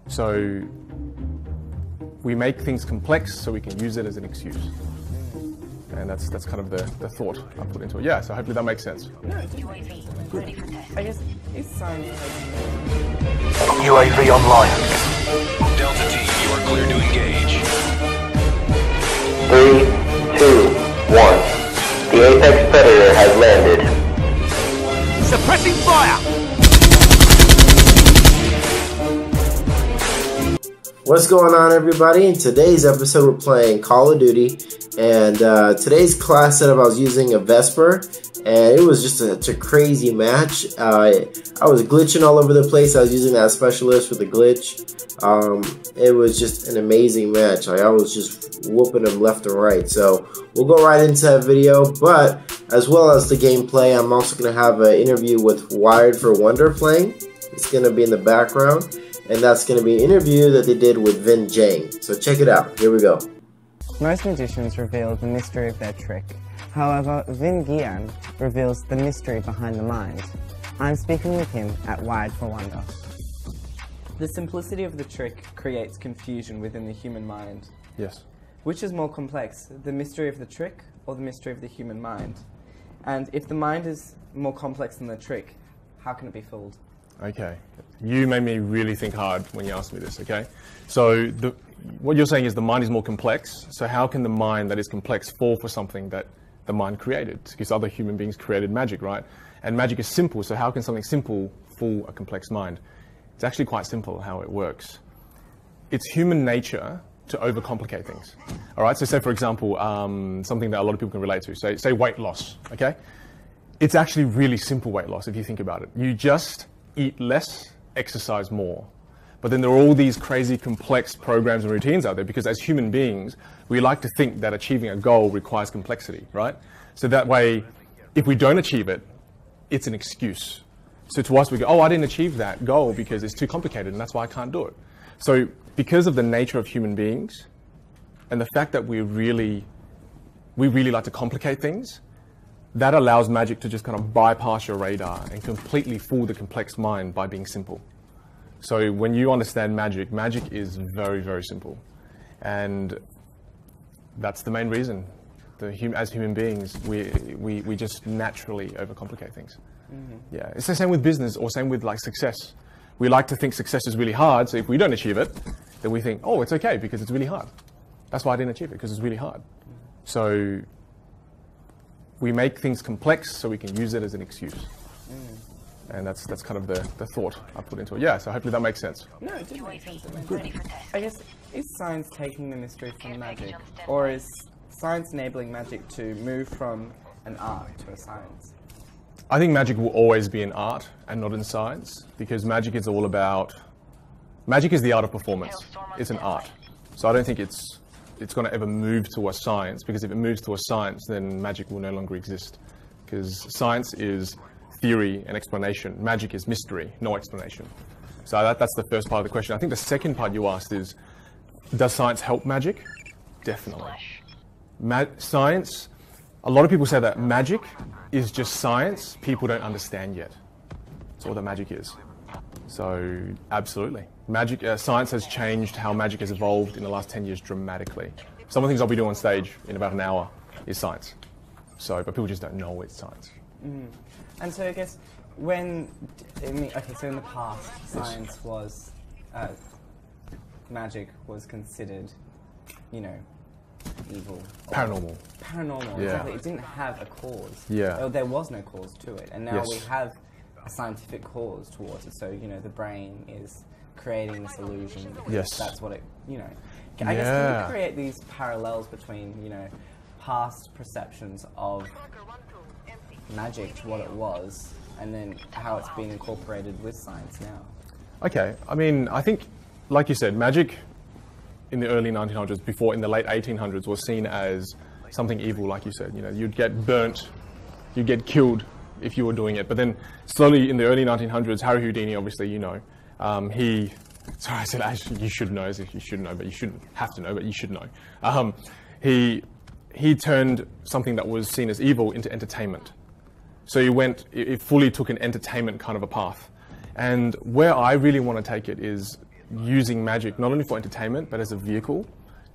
So we make things complex so we can use it as an excuse. And that's kind of the thought I put into it. Yeah, so hopefully that makes sense. UAV ready for test. I guess is science UAV online. Delta Team, you are clear to engage. 3, 2, 1. The Apex Predator has landed. Suppressing fire! What's going on, everybody? In today's episode, we're playing Call of Duty, and today's class setup, I was using a Vesper, and it was just such a crazy match. I was glitching all over the place. I was using that specialist with a glitch. It was just an amazing match. I was just whooping them left and right. So we'll go right into that video, but as well as the gameplay, I'm also going to have an interview with Wired for Wonder playing. It's going to be in the background. And that's going to be an interview that they did with Vinh Giang. So check it out. Here we go. Most magicians reveal the mystery of their trick. However, Vinh Giang reveals the mystery behind the mind. I'm speaking with him at Wired for Wonder. The simplicity of the trick creates confusion within the human mind. Yes. Which is more complex, the mystery of the trick or the mystery of the human mind? And if the mind is more complex than the trick, how can it be fooled? Okay. You made me really think hard when you asked me this, okay? So what you're saying is the mind is more complex, so how can the mind that is complex fall for something that the mind created? Because other human beings created magic, right? And magic is simple, so how can something simple fool a complex mind? It's actually quite simple how it works. It's human nature to overcomplicate things. All right, so say for example, something that a lot of people can relate to, say weight loss, okay? It's actually really simple weight loss if you think about it. You just eat less, exercise more. But then there are all these crazy complex programs and routines out there because as human beings, we like to think that achieving a goal requires complexity, right? So that way, if we don't achieve it, it's an excuse. So to us, we go, oh, I didn't achieve that goal because it's too complicated and that's why I can't do it. So because of the nature of human beings and the fact that we really like to complicate things, that allows magic to just kind of bypass your radar and completely fool the complex mind by being simple. So when you understand magic, magic is very, very simple. And that's the main reason. As human beings, we just naturally overcomplicate things. Mm-hmm. Yeah, it's the same with business or same with like success. We like to think success is really hard, so if we don't achieve it, then we think, oh, it's okay because it's really hard. That's why I didn't achieve it, because it's really hard. So we make things complex so we can use it as an excuse. And that's kind of the thought I put into it. Yeah, so hopefully that makes sense. No, it did make sense. I guess, is science taking the mystery from magic? Or is science enabling magic to move from an art to a science? I think magic will always be an art and not in science, because magic is all about... Magic is the art of performance. It's an art. So I don't think it's going to ever move to a science, because if it moves to a science, then magic will no longer exist. Because science is theory and explanation. Magic is mystery, no explanation. So that's the first part of the question. I think the second part you asked is, does science help magic? Definitely. Science, a lot of people say that magic is just science people don't understand yet. That's all that magic is. So absolutely. Magic, science has changed how magic has evolved in the last 10 years dramatically. Some of the things I'll be doing on stage in about an hour is science. So, but people just don't know it's science. Mm. And so I guess so in the past, science was, magic was considered, evil. Paranormal. Paranormal, yeah. Exactly. It didn't have a cause. Yeah. There was no cause to it. And now yes. we have a scientific cause towards it. So, the brain is creating this illusion. Yes. That's what it, I guess can we create these parallels between, past perceptions of magic to what it was, and then how it's been incorporated with science now? Okay, I mean, I think, like you said, magic in the early 1900s, in the late 1800s, was seen as something evil, like you said. You'd get burnt, you'd get killed if you were doing it. But then slowly in the early 1900s, Harry Houdini, obviously, sorry, I said actually you should know, as if you should know, but you shouldn't have to know, but you should know. He turned something that was seen as evil into entertainment. So it fully took an entertainment kind of a path. And where I really want to take it is, using magic not only for entertainment but as a vehicle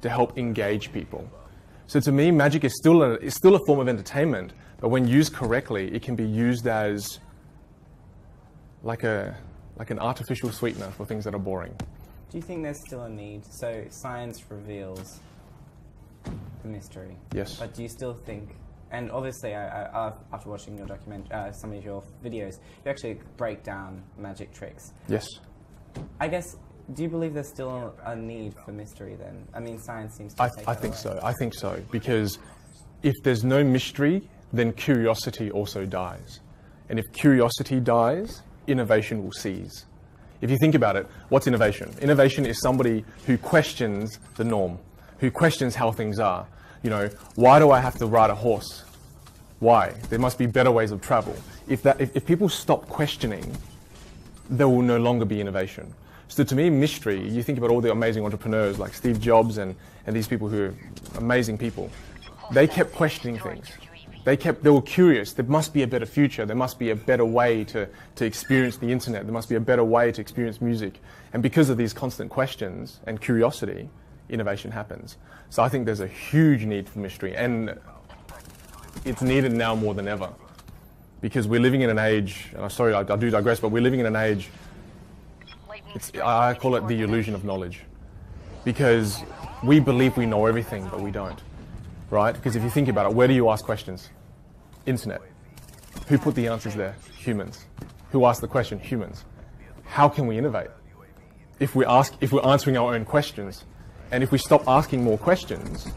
to help engage people. So to me, magic is still a form of entertainment, but when used correctly, it can be used as like an artificial sweetener for things that are boring. Do you think there's still a need? So science reveals the mystery. Yes. But do you still think, and obviously after watching your some of your videos, you actually break down magic tricks. Yes. I guess, do you believe there's still a need for mystery then? I mean, science seems to take I think so. I think so. Because if there's no mystery, then curiosity also dies. And if curiosity dies, innovation will cease. If you think about it, what's innovation? Innovation is somebody who questions the norm, who questions how things are. You know, why do I have to ride a horse? Why? There must be better ways of travel. If people stop questioning, there will no longer be innovation. So to me, mystery, you think about all the amazing entrepreneurs like Steve Jobs and these people who are amazing people. They kept questioning things. They were curious. There must be a better future. There must be a better way to experience the internet. There must be a better way to experience music. And because of these constant questions and curiosity, innovation happens. So I think there's a huge need for mystery, and it's needed now more than ever. Because we're living in an age, and I'm sorry, I do digress, but we're living in an age, I call it the illusion of knowledge. Because we believe we know everything, but we don't. Right? Because if you think about it, where do you ask questions? Internet. Who put the answers there? Humans. Who asked the question? Humans. How can we innovate? If we're answering our own questions, and if we stop asking more questions,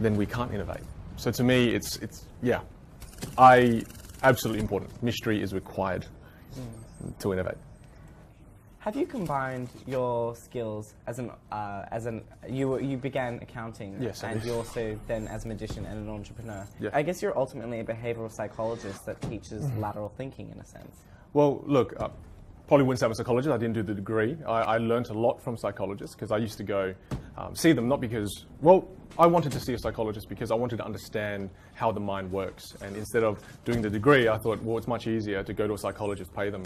then we can't innovate. So to me, it's absolutely important. Mystery is required to innovate. Have you combined your skills you began accounting, yes, and you also then as a magician and an entrepreneur. Yeah. I guess you're ultimately a behavioral psychologist that teaches lateral thinking in a sense. Well, look, probably wouldn't say I'm a psychologist. I didn't do the degree. I learned a lot from psychologists because I used to go see them, not because, well, I wanted to see a psychologist because I wanted to understand how the mind works. And instead of doing the degree, I thought, well, it's much easier to go to a psychologist, pay them,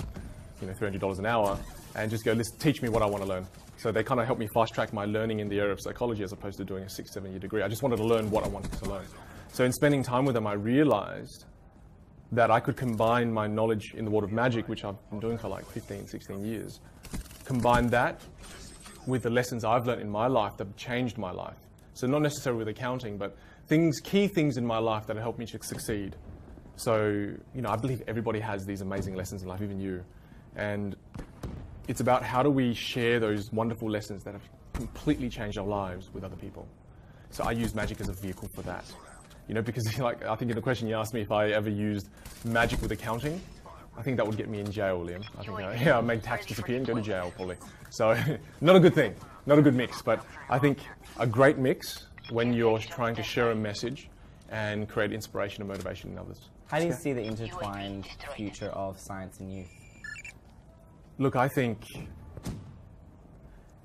$300 an hour, and just go, let's teach me what I want to learn. So they kind of helped me fast track my learning in the area of psychology as opposed to doing a 6-7 year degree. I just wanted to learn what I wanted to learn. So in spending time with them, I realized that I could combine my knowledge in the world of magic, which I've been doing for like 15, 16 years, combine that with the lessons I've learned in my life that have changed my life. So not necessarily with accounting, but key things in my life that have helped me to succeed. So, I believe everybody has these amazing lessons in life, even you. And it's about how do we share those wonderful lessons that have completely changed our lives with other people. So I use magic as a vehicle for that. Because I think in the question you asked me if I ever used magic with accounting, I think that would get me in jail, Liam. I think I'd make tax disappear and go to jail, probably. So not a good thing, not a good mix, but I think a great mix when you're trying to share a message and create inspiration and motivation in others. How do you see the intertwined future of science and youth? Look, I think,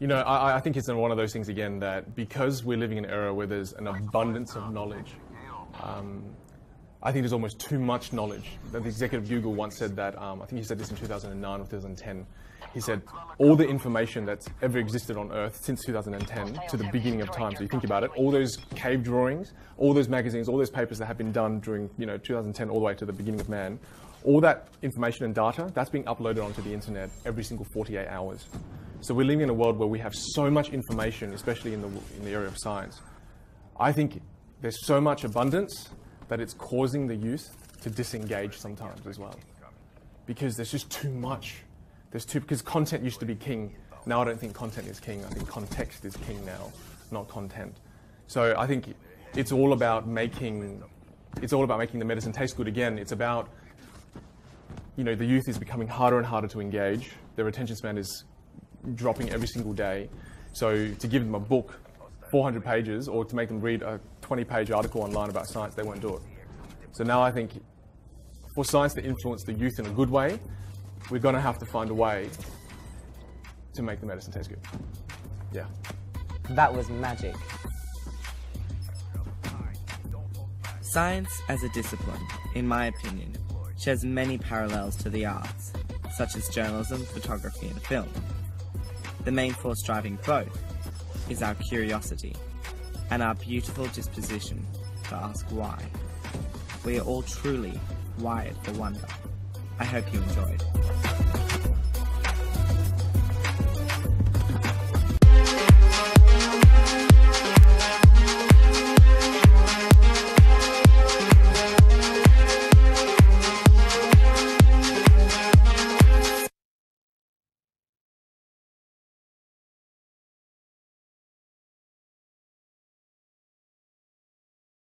I think it's one of those things again that because we're living in an era where there's an abundance of knowledge, I think there's almost too much knowledge. The executive of Google once said that, I think he said this in 2009 or 2010, he said all the information that's ever existed on Earth since 2010 to the beginning of time. So you think about it, all those cave drawings, all those magazines, all those papers that have been done during 2010 all the way to the beginning of man, all that information and data, that's being uploaded onto the internet every single 48 hours. So we're living in a world where we have so much information, especially in the area of science. I think there's so much abundance that it's causing the youth to disengage sometimes as well. Because there's just too much. Because content used to be king. Now I don't think content is king. I think context is king now, not content. So I think it's all about making the medicine taste good again. It's about, the youth is becoming harder and harder to engage. Their attention span is dropping every single day. So to give them a book, 400 pages, or to make them read a 20-page article online about science, they won't do it. So now I think for science to influence the youth in a good way, we're going to have to find a way to make the medicine taste good. Yeah. That was magic. Science as a discipline, in my opinion, shares many parallels to the arts, such as journalism, photography and film. The main force driving both is our curiosity and our beautiful disposition to ask why. We are all truly wired for wonder. I hope you enjoyed.